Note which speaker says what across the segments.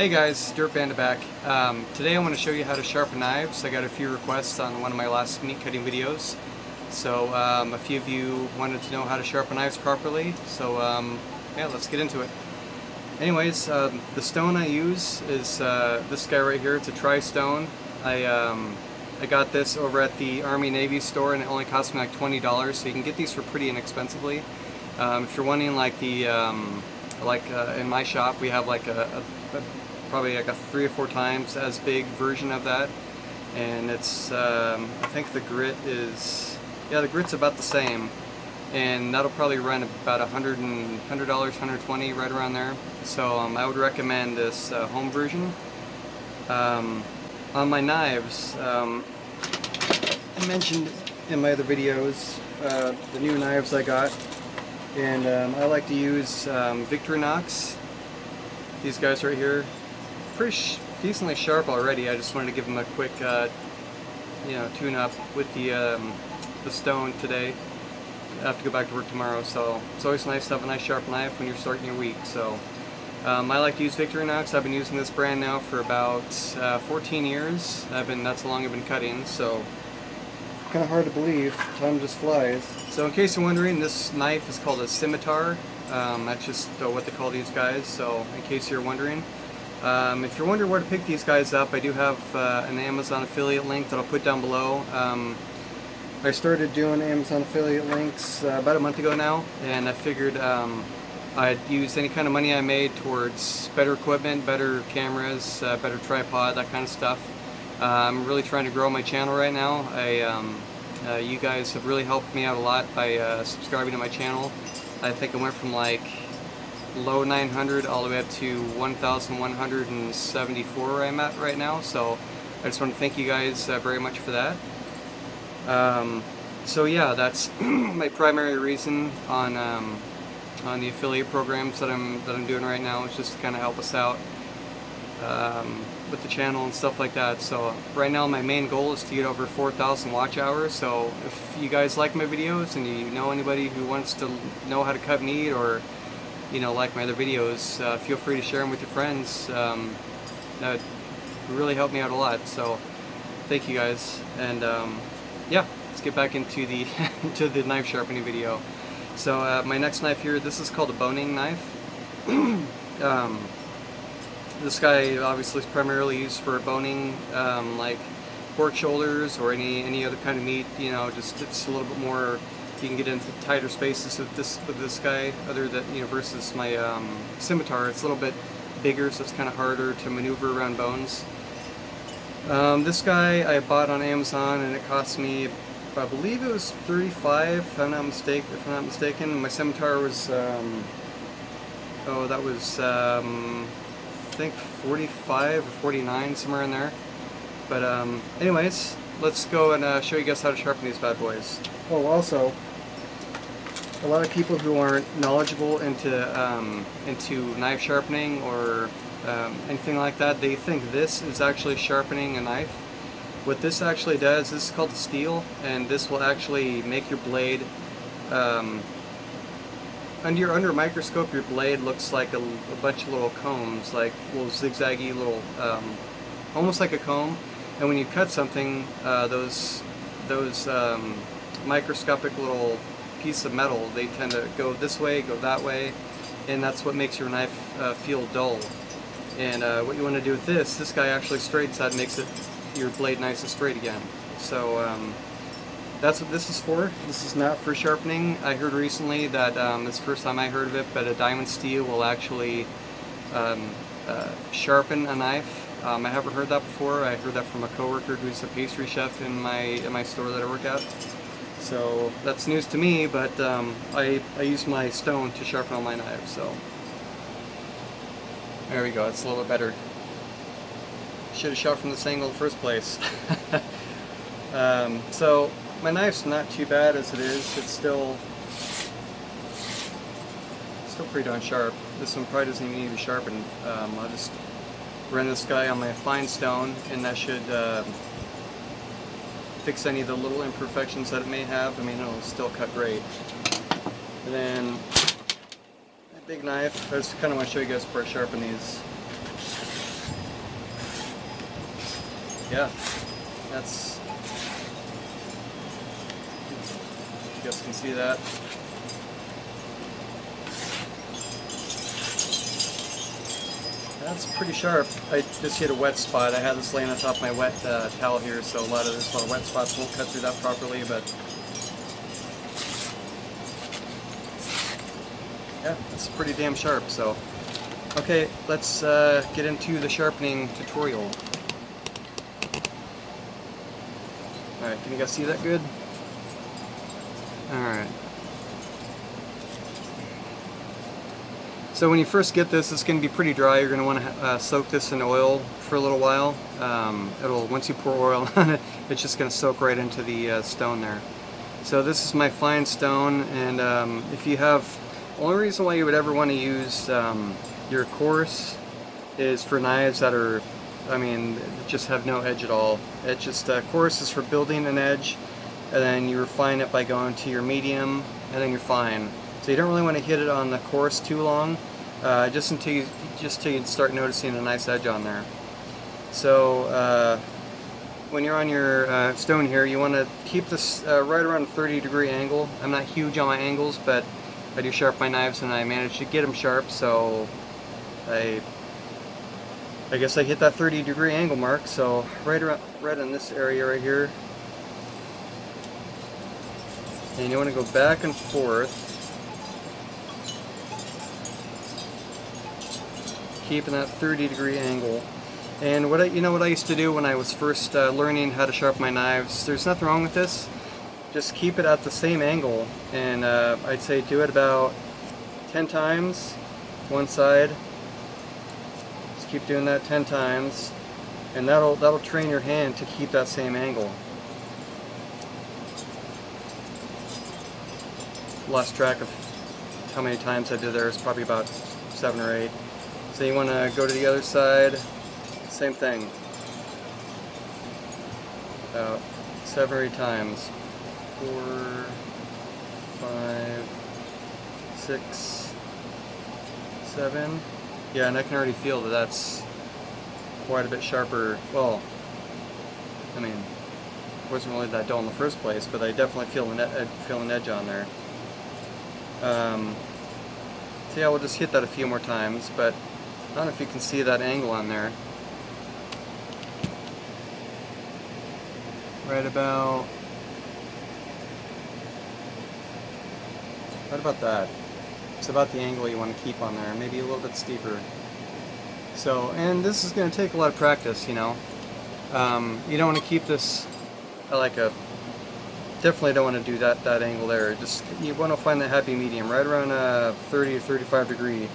Speaker 1: Hey guys, Dirt Bandit back. Today I want to show you how to sharpen knives. I got a few requests on one of my last meat cutting videos. So a few of you wanted to know how to sharpen knives properly. So yeah, let's get into it. Anyways, the stone I use is this guy right here. It's a tri-stone. I got this over at the Army Navy store and it only cost me like $20, so you can get these for pretty inexpensively. If you're wanting like the in my shop we have like probably like a 3 or 4 times as big version of that, and it's I think the grit is, yeah, the grit's about the same, and that'll probably run about $100, $120, right around there. So I would recommend this home version. On my knives, I mentioned in my other videos the new knives I got, and I like to use Victorinox. These guys right here, pretty decently sharp already. I just wanted to give them a quick tune-up with the stone today. I have to go back to work tomorrow, so it's always nice to have a nice sharp knife when you're starting your week. So I like to use Victorinox. I've been using this brand now for about 14 years. That's how long I've been cutting, so kind of hard to believe. Time just flies. So in case you're wondering, this knife is called a scimitar. That's just what they call these guys, so in case you're wondering. If you're wondering where to pick these guys up, I do have an Amazon affiliate link that I'll put down below. I started doing Amazon affiliate links about a month ago now, and I figured I'd use any kind of money I made towards better equipment, better cameras, better tripod, that kind of stuff. I'm really trying to grow my channel right now. You guys have really helped me out a lot by subscribing to my channel. I think I went from like low 900 all the way up to 1,174 where I'm at right now. So I just want to thank you guys very much for that. So yeah, that's my primary reason on the affiliate programs that I'm doing right now. It's just to kind of help us out with the channel and stuff like that. So right now my main goal is to get over 4,000 watch hours. So if you guys like my videos and you know anybody who wants to know how to cut meat, or like my other videos, feel free to share them with your friends. That would really help me out a lot. So thank you guys, and yeah, let's get back into the to the knife sharpening video. So my next knife here, this is called a boning knife. This guy obviously is primarily used for boning, like pork shoulders or any other kind of meat. Just it's a little bit more. You can get into tighter spaces with this guy, other than versus my scimitar. It's a little bit bigger, so it's kind of harder to maneuver around bones. This guy I bought on Amazon, and it cost me, I believe it was $35, if I'm not mistaken. My scimitar was that was I think $45 or $49, somewhere in there. But anyways, let's go and show you guys how to sharpen these bad boys. Oh, also, a lot of people who aren't knowledgeable into knife sharpening or anything like that, they think this is actually sharpening a knife. What this actually does, this is called a steel, and this will actually make your blade, under a microscope, your blade looks like a bunch of little combs, like little zigzaggy little, almost like a comb. And when you cut something, those microscopic little pieces of metal, they tend to go this way, go that way, and that's what makes your knife feel dull. And what you want to do with this guy actually straightens that and makes your blade nice and straight again. So that's what this is for. This is not for sharpening. I heard recently that, it's the first time I heard of it, but a diamond steel will actually sharpen a knife. I haven't heard that before. I heard that from a coworker who's a pastry chef in my store that I work at. So that's news to me, but I use my stone to sharpen all my knives. So there we go. It's a little bit better. Should have shot from this angle in the first place. So my knife's not too bad as it is. It's still pretty darn sharp. This one probably doesn't even need to be sharpened. I'll just run this guy on my fine stone, and that should fix any of the little imperfections that it may have. I mean, it'll still cut great. And then a big knife. I just kind of want to show you guys before I sharpen these. yeah, that's, you guys can see that. That's pretty sharp. I just hit a wet spot. I had this laying on top of my wet towel here, so a lot of wet spots won't cut through that properly, but yeah, it's pretty damn sharp. So, okay, let's get into the sharpening tutorial. Alright, can you guys see that good? Alright. So when you first get this, it's going to be pretty dry. You're going to want to soak this in oil for a little while. Once you pour oil on it, it's just going to soak right into the stone there. So this is my fine stone, and if you have, the only reason why you would ever want to use your coarse is for knives that are, I mean, just have no edge at all. It just, coarse is for building an edge, and then you refine it by going to your medium, and then you're fine. So you don't really want to hit it on the coarse too long, just until you start noticing a nice edge on there. So when you're on your stone here, you want to keep this right around a 30-degree angle. I'm not huge on my angles, but I do sharpen my knives and I manage to get them sharp, so I guess I hit that 30-degree angle mark. So right in this area right here, and you want to go back and forth, keeping that 30-degree angle. And what I used to do when I was first learning how to sharpen my knives, there's nothing wrong with this. Just keep it at the same angle, and I'd say do it about 10 times one side. Just keep doing that 10 times, and that'll train your hand to keep that same angle. Lost track of how many times I did there. It's probably about 7 or 8. So you want to go to the other side, same thing, about 7 or 8 times. 4, 5, 6, 7. Yeah, and I can already feel that that's quite a bit sharper. Well, I mean, it wasn't really that dull in the first place, but I definitely feel an edge on there. So yeah, we'll just hit that a few more times, but I don't know if you can see that angle on there. Right about that. It's about the angle you want to keep on there, maybe a little bit steeper. So, and this is going to take a lot of practice, you know. You don't want to keep this definitely don't want to do that angle there. Just, you want to find the happy medium, right around 30 to 35 degree.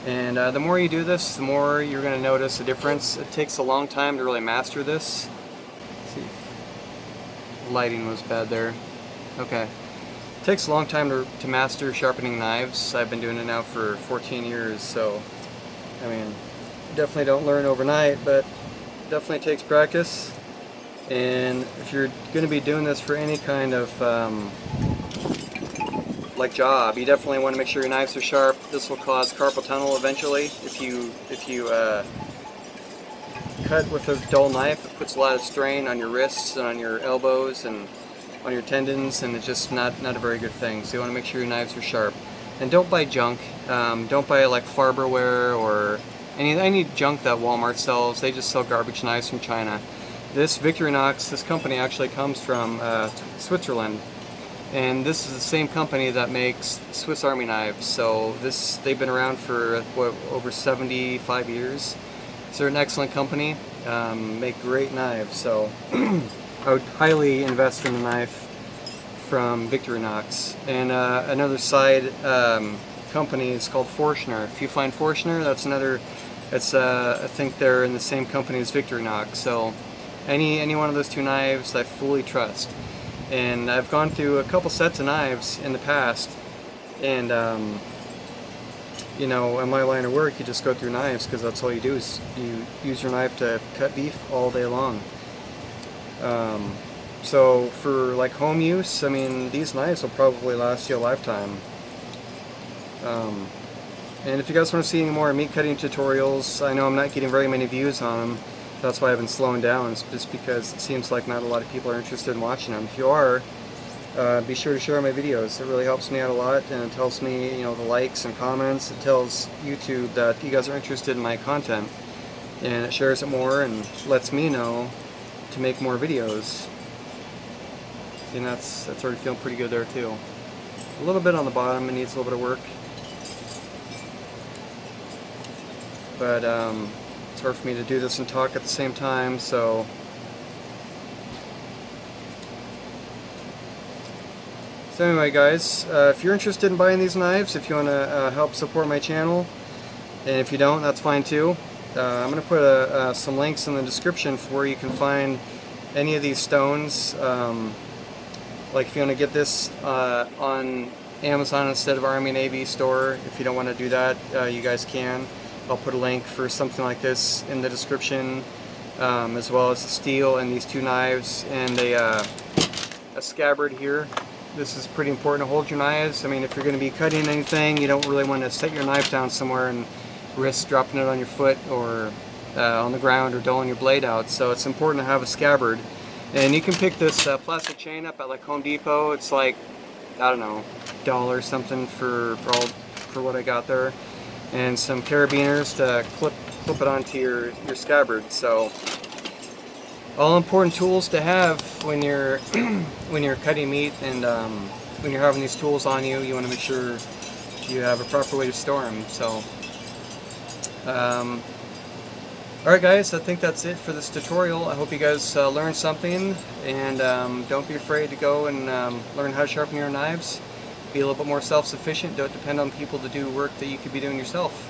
Speaker 1: And the more you do this, the more you're going to notice a difference. It takes a long time to really master this. Let's see, lighting was bad there. Okay. It takes a long time to master sharpening knives. I've been doing it now for 14 years, so I mean, definitely don't learn overnight, but definitely takes practice. And if you're going to be doing this for any kind of job, you definitely want to make sure your knives are sharp. This will cause carpal tunnel eventually. If you cut with a dull knife, it puts a lot of strain on your wrists and on your elbows and on your tendons, and it's just not a very good thing. So you want to make sure your knives are sharp. And don't buy junk. Don't buy like Farberware or any junk that Walmart sells. They just sell garbage knives from China. This Victorinox, this company actually comes from Switzerland, and this is the same company that makes Swiss Army knives. So they've been around for what, over 75 years. So they're an excellent company, make great knives. So I would highly invest in a knife from Victorinox. And another side company is called Forstner. If you find Forstner, that's another. It's I think they're in the same company as Victorinox. So any one of those two knives I fully trust. And I've gone through a couple sets of knives in the past, and you know, in my line of work, you just go through knives because that's all you do is you use your knife to cut beef all day long. So for like home use, I mean, these knives will probably last you a lifetime. And if you guys want to see any more meat cutting tutorials, I know I'm not getting very many views on them. That's why I've been slowing down, just because it seems like not a lot of people are interested in watching them. If you are, be sure to share my videos. It really helps me out a lot, and it tells me, you know, the likes and comments. It tells YouTube that you guys are interested in my content, and it shares it more and lets me know to make more videos. And that's already feeling pretty good there too. A little bit on the bottom, it needs a little bit of work, but it's hard for me to do this and talk at the same time, so anyway guys, if you're interested in buying these knives, if you want to help support my channel, and if you don't, that's fine too. I'm going to put some links in the description for where you can find any of these stones. Like if you want to get this on Amazon instead of Army Navy store, if you don't want to do that, you guys can. I'll put a link for something like this in the description, as well as the steel and these two knives and a scabbard here. This is pretty important to hold your knives. I mean, if you're going to be cutting anything, you don't really want to set your knife down somewhere and risk dropping it on your foot or on the ground or dulling your blade out. So it's important to have a scabbard. And you can pick this plastic chain up at like Home Depot. It's like, I don't know, $1 something for what I got there. And some carabiners to clip it onto your scabbard. So all important tools to have when you're when you're cutting meat, and when you're having these tools on you, you want to make sure you have a proper way to store them. So alright guys, I think that's it for this tutorial. I hope you guys learned something, and don't be afraid to go and learn how to sharpen your knives. Be a little bit more self-sufficient. Don't depend on people to do work that you could be doing yourself.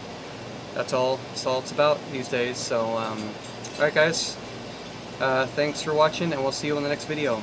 Speaker 1: That's all it's about these days. So alright guys, thanks for watching, and we'll see you in the next video.